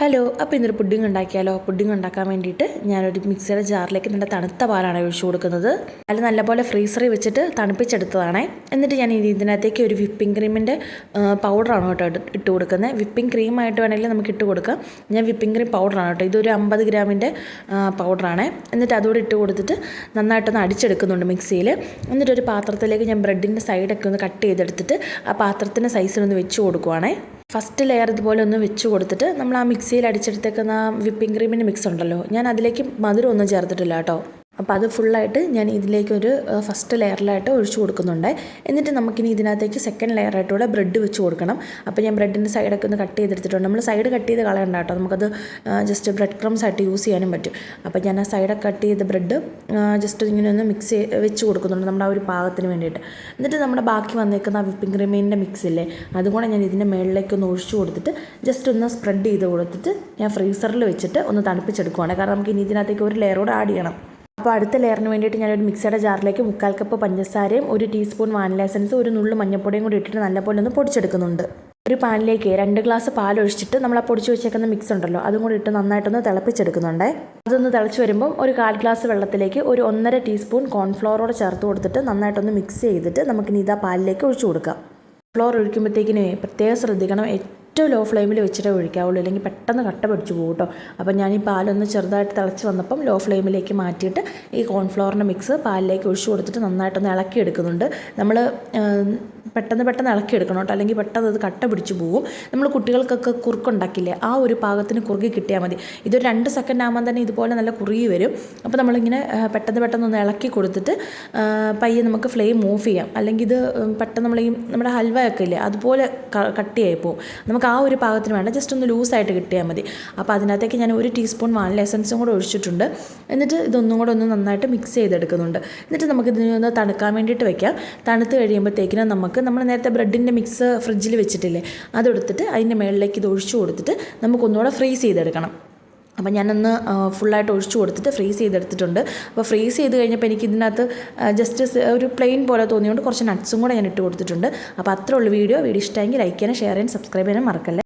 Hello, അപ്പോൾ ഇന്നൊരു pudding ഉണ്ടാക്കിയാലോ? പുഡിംഗ് ഉണ്ടാക്കാൻ വേണ്ടിയിട്ട് ഞാനൊരു മിക്സിയുടെ ജാറിലേക്ക് നല്ല തണുത്ത പാലാണ് ഒഴിച്ചു കൊടുക്കുന്നത്. അത് നല്ലപോലെ ഫ്രീസറിൽ വെച്ചിട്ട് തണുപ്പിച്ചെടുത്തതാണേ. എന്നിട്ട് ഞാൻ ഇതിനകത്തേക്ക് ഒരു വിപ്പിംഗ് ക്രീമിൻ്റെ പൗഡറാണ് കേട്ടോ ഇട്ട് കൊടുക്കുന്നത്. വിപ്പിംഗ് ക്രീമായിട്ട് വേണമെങ്കിൽ നമുക്ക് ഇട്ട് കൊടുക്കാം. ഞാൻ വിപ്പിംഗ് ക്രീം പൗഡറാണ് കേട്ടോ. ഇതൊരു 50 ഗ്രാമിൻ്റെ പൗഡറാണ്. എന്നിട്ട് അതുകൂടെ ഇട്ട് കൊടുത്തിട്ട് നന്നായിട്ടൊന്ന് അടിച്ചെടുക്കുന്നുണ്ട് മിക്സിയിൽ. എന്നിട്ടൊരു പാത്രത്തിലേക്ക് ഞാൻ ബ്രെഡിൻ്റെ സൈഡൊക്കെ ഒന്ന് കട്ട് ചെയ്തെടുത്തിട്ട് ആ പാത്രത്തിൻ്റെ സൈസിലൊന്ന് വെച്ച് കൊടുക്കുവാണേ. ഫസ്റ്റ് ലെയർ ഇതുപോലെ ഒന്ന് വെച്ച് കൊടുത്തിട്ട് നമ്മൾ ആ മിക്സിയിൽ അടിച്ചെടുത്തേക്കുന്ന വിപ്പിംഗ് ക്രീമിൻ്റെ മിക്സ് ഉണ്ടല്ലോ, ഞാൻ അതിലേക്ക് മധുരം ഒന്നും ചേർത്തിട്ടില്ല കേട്ടോ. അപ്പോൾ അത് ഫുള്ളായിട്ട് ഞാൻ ഇതിലേക്കൊരു ഫസ്റ്റ് ലെയറിലായിട്ട് ഒഴിച്ചു കൊടുക്കുന്നുണ്ട്. എന്നിട്ട് നമുക്കിനി ഇതിനകത്തേക്ക് സെക്കൻഡ് ലെയറായിട്ടൂടെ ബ്രെഡ് വെച്ച് കൊടുക്കണം. അപ്പോൾ ഞാൻ ബ്രെഡിൻ്റെ സൈഡൊക്കെ ഒന്ന് കട്ട് ചെയ്തെടുത്തിട്ടുണ്ട്. നമ്മൾ സൈഡ് കട്ട് ചെയ്ത് കളയണ്ട കേട്ടോ, നമുക്കത് ജസ്റ്റ് ബ്രെഡ് ക്രംസ് ആയിട്ട് യൂസ് ചെയ്യാനും പറ്റും. അപ്പോൾ ഞാൻ ആ സൈഡൊക്കെ കട്ട് ചെയ്ത ബ്രെഡ് ജസ്റ്റ് ഇങ്ങനെ ഒന്ന് മിക്സ് വെച്ച് കൊടുക്കുന്നുണ്ട് നമ്മുടെ ആ ഒരു പാകത്തിന് വേണ്ടിയിട്ട്. എന്നിട്ട് നമ്മുടെ ബാക്കി വന്നേക്കുന്ന ആ വിപ്പിംഗ് ക്രീമിൻ്റെ മിക്സ് ഇല്ലേ, അതുകൂടെ ഞാൻ ഇതിൻ്റെ മുകളിലേക്കൊന്ന് ഒഴിച്ചു കൊടുത്തിട്ട് ജസ്റ്റ് ഒന്ന് സ്പ്രെഡ് ചെയ്ത് കൊടുത്തിട്ട് ഞാൻ ഫ്രീസറിൽ വെച്ചിട്ട് ഒന്ന് തണുപ്പിച്ചെടുക്കുവാണ്. കാരണം നമുക്ക് ഇനി ഇതിനകത്തേക്ക് ഒരു ലെയറോടെ ആഡ് ചെയ്യണം. അപ്പോൾ അടുത്ത ലെയറിന് വേണ്ടിയിട്ട് ഞാനൊരു മിക്സിയുടെ ജാറിലേക്ക് 1/4 കപ്പ് പഞ്ചസാരയും 1 ടീസ്പൂൺ വാനില എസൻസ്, ഒരു നുള്ളു മഞ്ഞൾപ്പൊടിയും കൂടി ഇട്ടിട്ട് നല്ലപോലെ ഒന്ന് പൊടിച്ചെടുക്കുന്നുണ്ട്. ഒരു പാനിലേക്ക് 2 ഗ്ലാസ് പാൽ ഒഴിച്ചിട്ട് നമ്മൾ ആ പൊടിച്ച് വെച്ചേക്കുന്ന മിക്സ് ഉണ്ടല്ലോ, അതും കൂടി ഇട്ട് നന്നായിട്ടൊന്ന് തിളപ്പിച്ചെടുക്കുന്നുണ്ട്. അതൊന്ന് തിളച്ച് വരുമ്പം ഒരു 1/4 ഗ്ലാസ് വെള്ളത്തിലേക്ക് ഒരു 1.5 ടീസ്പൂൺ കോൺഫ്ലവറോടെ ചേർത്ത് കൊടുത്തിട്ട് നന്നായിട്ടൊന്ന് മിക്സ് ചെയ്തിട്ട് നമുക്കിനി ഇതാ പാലിലേക്ക് ഒഴിച്ചു കൊടുക്കാം. ഫ്ലോർ ഒഴിക്കുമ്പോഴത്തേക്കിന് പ്രത്യേകം ശ്രദ്ധിക്കണം, ഏറ്റവും ലോ ഫ്ലെയിമിൽ വെച്ചിട്ടേ ഒഴിക്കാവുള്ളൂ, അല്ലെങ്കിൽ പെട്ടെന്ന് കട്ട പിടിച്ച് പോകും കേട്ടോ. അപ്പോൾ ഞാൻ ഈ പാലൊന്ന് ചെറുതായിട്ട് തിളച്ച് വന്നപ്പം ലോ ഫ്ലെയിമിലേക്ക് മാറ്റിയിട്ട് ഈ കോൺഫ്ലവറിൻ്റെ മിക്സ് പാലിലേക്ക് ഒഴിച്ചു കൊടുത്തിട്ട് നന്നായിട്ടൊന്ന് ഇളക്കിയെടുക്കുന്നുണ്ട്. നമ്മൾ പെട്ടെന്ന് ഇളക്കിയെടുക്കണം കേട്ടോ, അല്ലെങ്കിൽ പെട്ടെന്ന് അത് കട്ട പിടിച്ച് പോകും. നമ്മൾ കുട്ടികൾക്കൊക്കെ കുറുക്കുണ്ടാക്കില്ലേ, ആ ഒരു പാകത്തിന് കുറുകി കിട്ടിയാൽ മതി. ഇതൊരു 2 സെക്കൻഡ് ആകുമ്പോൾ തന്നെ ഇതുപോലെ നല്ല കുറുകി വരും. അപ്പോൾ നമ്മളിങ്ങനെ പെട്ടെന്ന് ഒന്ന് ഇളക്കി കൊടുത്തിട്ട് പയ്യെ നമുക്ക് ഫ്ലെയിം ഓഫ് ചെയ്യാം. അല്ലെങ്കിൽ ഇത് പെട്ടെന്ന് നമ്മുടെ ഹൽവയൊക്കെ ഇല്ലേ, അതുപോലെ കട്ടിയായി പോകും. നമുക്ക് ആ ഒരു പാകത്തിന് വേണ്ട, ജസ്റ്റ് ഒന്ന് ലൂസായിട്ട് കിട്ടിയാൽ മതി. അപ്പോൾ അതിനകത്തേക്ക് ഞാൻ 1 ടീസ്പൂൺ വാനില എസൻസും കൂടെ ഒഴിച്ചിട്ടുണ്ട്. എന്നിട്ട് ഇതൊന്നും കൂടെ ഒന്ന് നന്നായിട്ട് മിക്സ് ചെയ്തെടുക്കുന്നുണ്ട്. എന്നിട്ട് നമുക്ക് ഇതിനൊന്ന് തണുക്കാൻ വേണ്ടിയിട്ട് വെക്കാം. തണുത്ത് കഴിയുമ്പോഴത്തേക്കിനും നമ്മൾ നേരത്തെ ബ്രെഡിൻ്റെ മിക്സ് ഫ്രിഡ്ജിൽ വെച്ചിട്ടില്ലേ, അതെടുത്തിട്ട് അതിൻ്റെ മുകളിലേക്ക് ഇത് ഒഴിച്ചു കൊടുത്തിട്ട് നമുക്കൊന്നുകൂടെ ഫ്രീസ് ചെയ്തെടുക്കണം. അപ്പോൾ ഞാനൊന്ന് ഫുള്ളായിട്ട് ഒഴിച്ചു കൊടുത്തിട്ട് ഫ്രീസ് ചെയ്തെടുത്തിട്ടുണ്ട്. അപ്പോൾ ഫ്രീസ് ചെയ്ത് കഴിഞ്ഞപ്പോൾ എനിക്ക് ഇതിനകത്ത് ജസ്റ്റ് ഒരു പ്ലെയിൻ പോലെ തോന്നിയുകൊണ്ട് കുറച്ച് നട്ട്സും കൂടെ ഞാൻ ഇട്ട് കൊടുത്തിട്ടുണ്ട്. അപ്പോൾ അത്രേ ഉള്ളൂ വീഡിയോ ഇഷ്ടമെങ്കിൽ ലൈക്ക് ചെയ്യാനും ഷെയർ ചെയ്യാനും സബ്സ്ക്രൈബ് ചെയ്യാനും മറക്കല്ലേ.